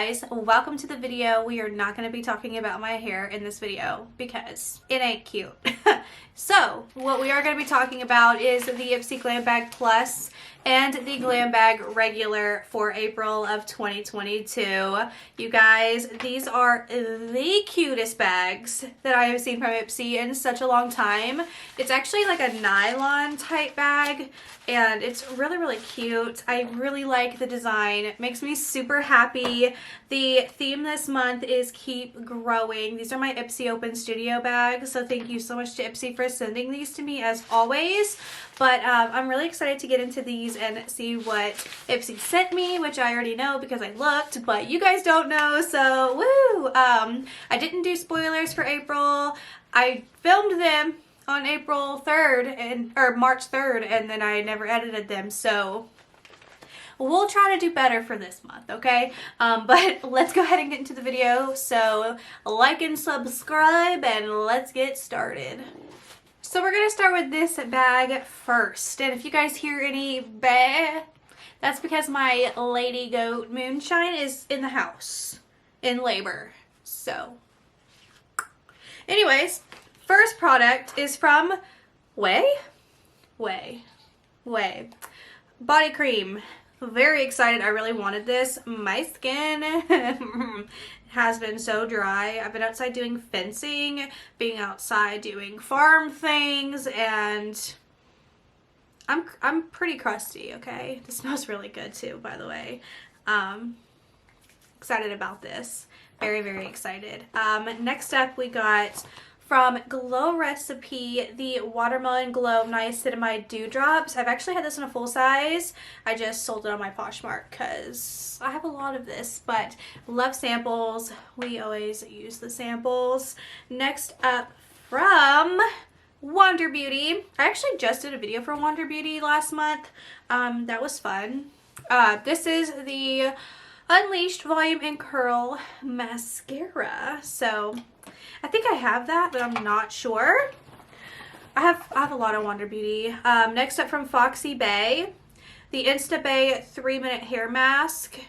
guys, welcome to the video. We are not going to be talking about my hair in this video because it ain't cute. So what we are going to be talking about is the IPSY Glam Bag Plus and the Glam Bag Regular for April of 2022. You guys, these are the cutest bags that I have seen from IPSY in such a long time. It's actually like a nylon type bag and it's really cute. I really like the design. It makes me super happy. The theme this month is Keep Growing. These are my IPSY Open Studio bags, so thank you so much to IPSY for sending these to me as always. But I'm really excited to get into these and see what IPSY sent me, which I already know because I looked, but you guys don't know, so woo! I didn't do spoilers for April. I filmed them on April 3rd or March 3rd, and then I never edited them, so we'll try to do better for this month, okay? But let's go ahead and get into the video. So like and subscribe and let's get started. So we're gonna start with this bag first, and if you guys hear any bah, that's because my lady goat Moonshine is in the house in labor. So anyways, first product is from Way body cream. Very excited. I really wanted this. My skin has been so dry. I've been outside doing fencing, being outside doing farm things, and I'm pretty crusty, okay? This smells really good too, by the way. Excited about this. Very excited. Next up we got from Glow Recipe, the Watermelon Glow Niacinamide Dewdrops. I've actually had this in a full size. I just sold it on my Poshmark because I have a lot of this, but love samples. We always use the samples. Next up from Wander Beauty. I actually just did a video for Wander Beauty last month. That was fun. This is the Unleashed Volume and Curl Mascara. So I think I have that, but I'm not sure. I have a lot of Wander Beauty. Next up from Foxy Bay, the Insta Bay 3-minute hair mask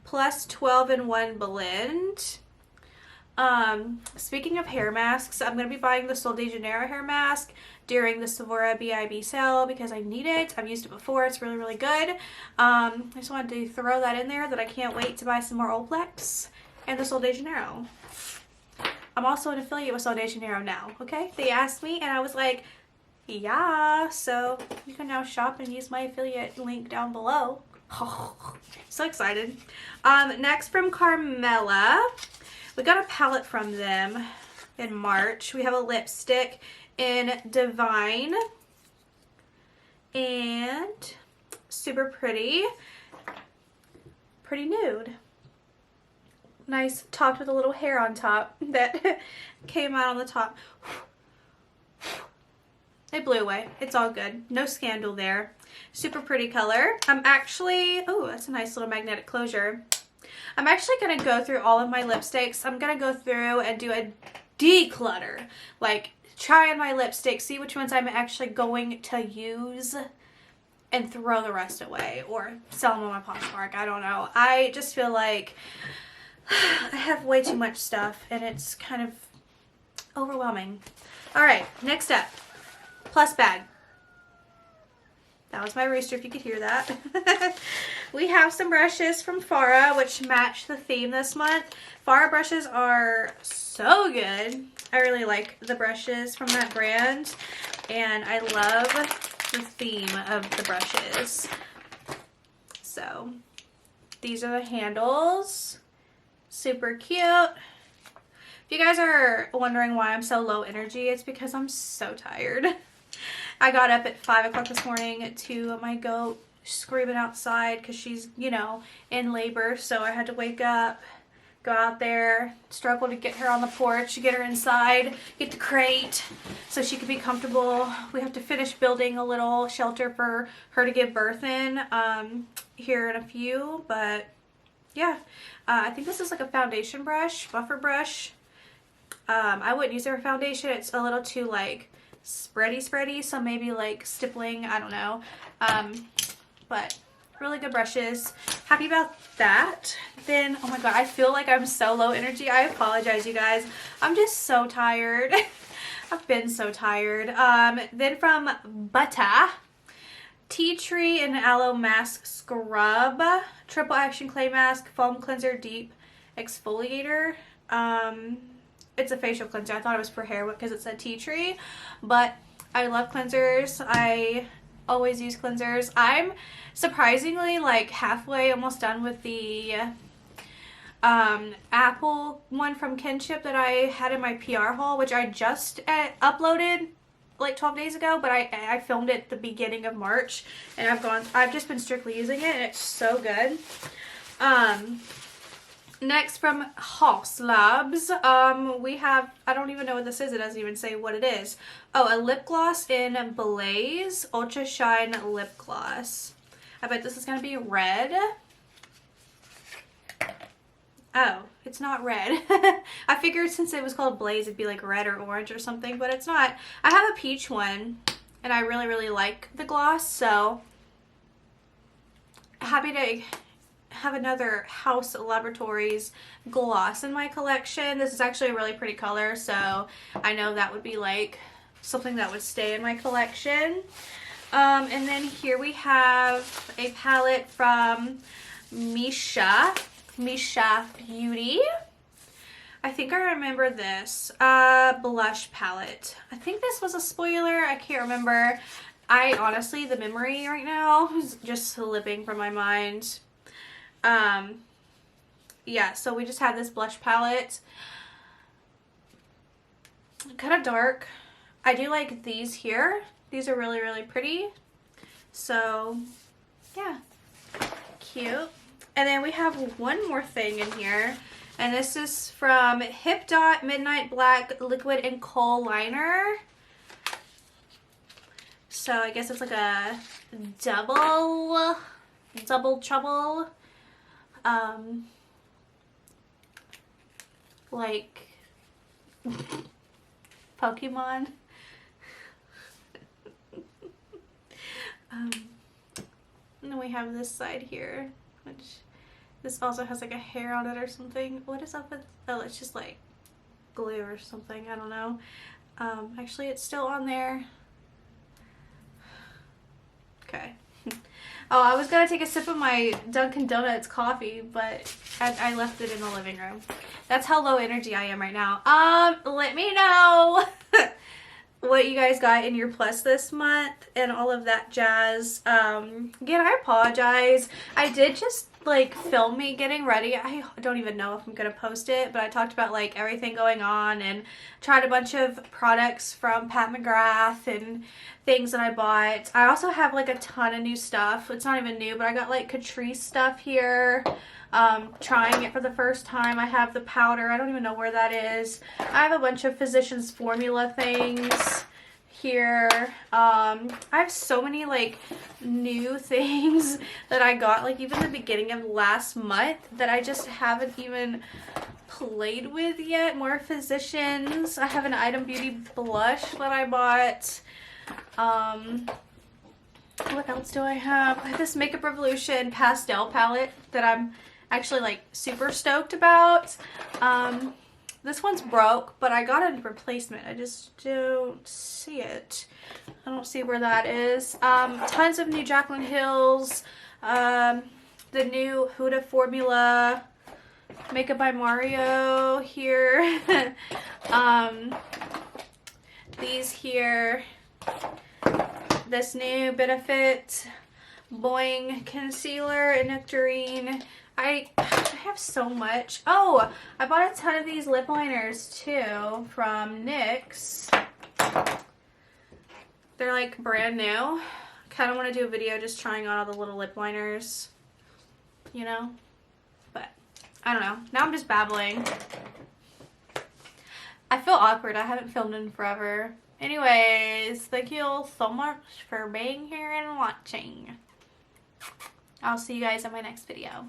plus 12-in-1 blend. Speaking of hair masks, I'm going to be buying the Sol de Janeiro hair mask during the Sephora BIB sale because I need it. I've used it before. It's really good. I just wanted to throw that in there that I can't wait to buy some more Olaplex and the Sol de Janeiro. I'm also an affiliate with Sol de Janeiro now, okay? They asked me and I was like, yeah, so you can now shop and use my affiliate link down below. So excited. Next from Carmella, we got a palette from them in March. We have a lipstick in Divine and super pretty nude. Nice, topped with a little hair on top that came out on the top. It blew away. It's all good. No scandal there. Super pretty color. I'm actually, oh, that's a nice little magnetic closure. I'm actually going to go through all of my lipsticks. I'm going to go through and do a declutter. Like, try on my lipsticks, see which ones I'm actually going to use, and throw the rest away. Or sell them on my Poshmark. I don't know. I just feel like I have way too much stuff and it's kind of overwhelming. Alright, next up, Plus bag. That was my rooster if you could hear that. We have some brushes from Farah which match the theme this month. Farah brushes are so good. I really like the brushes from that brand and I love the theme of the brushes. So these are the handles. Super cute. If you guys are wondering why I'm so low energy, it's because I'm so tired. I got up at 5 o'clock this morning to my goat screaming outside because she's, you know, in labor. So I had to wake up, go out there, struggle to get her on the porch, get her inside, get the crate so she could be comfortable. We have to finish building a little shelter for her to give birth in here in a few, but yeah. I think this is like a foundation brush, buffer brush. I wouldn't use it for foundation. It's a little too like spready, so maybe like stippling, I don't know. But Really good brushes. Happy about that. Then, oh my god, I feel like I'm so low energy. I apologize, you guys. I'm just so tired. I've been so tired. Then from Butter, Tea Tree and Aloe Mask Scrub, Triple Action Clay Mask, Foam Cleanser, Deep Exfoliator. It's a facial cleanser. I thought it was for hair because it said tea tree, but I love cleansers. I always use cleansers. I'm surprisingly like halfway almost done with the apple one from Kinship that I had in my PR haul, which I just uploaded like 12 days ago, but I filmed it at the beginning of March, and I've just been strictly using it, and it's so good. Next from Haus Labs, we have, I don't even know what this is. It doesn't even say what it is. Oh, a lip gloss in Blaze Ultra Shine Lip Gloss. I bet this is going to be red. Oh, it's not red. I figured since it was called Blaze, it'd be like red or orange or something, but it's not. I have a peach one, and I really, really like the gloss, so happy to have another Haus Laboratories gloss in my collection. This is actually a really pretty color, so I know that would be like something that would stay in my collection. And then here we have a palette from Misha Beauty. I think I remember this blush palette. I think this was a spoiler. I can't remember. I honestly, the memory right now is just slipping from my mind. Yeah, so we just have this blush palette. Kind of dark. I do like these here. These are really, really pretty. So, yeah. Cute. And then we have one more thing in here. And this is from Hip Dot Midnight Black Liquid and Kohl Liner. So I guess it's like a double trouble. Like Pokemon. And then we have this side here, which this also has like a hair on it or something. What is up with, oh, it's just like glue or something, I don't know. Actually it's still on there. Okay. Oh, I was gonna take a sip of my Dunkin' Donuts coffee, but I left it in the living room. That's how low energy I am right now. Let me know what you guys got in your plus this month and all of that jazz. Again, I apologize. I did just like film me getting ready. I don't even know if I'm gonna post it, but I talked about like everything going on and tried a bunch of products from Pat McGrath and things that I bought. I also have like a ton of new stuff. It's not even new, but I got like Catrice stuff here. Trying it for the first time. I have the powder. I don't even know where that is. I have a bunch of Physicians Formula things here. I have so many like new things that I got like even the beginning of last month that I just haven't even played with yet. More Physicians. I have an Item Beauty blush that I bought. What else do I have? I have this Makeup Revolution pastel palette that I'm actually like super stoked about. This one's broke, but I got a replacement. I just don't see it. I don't see where that is. Tons of new Jaclyn Hills, the new Huda Formula, Makeup by Mario here. These here. This new Benefit Boing Concealer and Nectarine. I have so much. Oh, I bought a ton of these lip liners too from NYX. They're like brand new. Kind of want to do a video just trying on all the little lip liners, you know? But I don't know. Now I'm just babbling. I feel awkward. I haven't filmed in forever. Anyways, thank you all so much for being here and watching. I'll see you guys in my next video.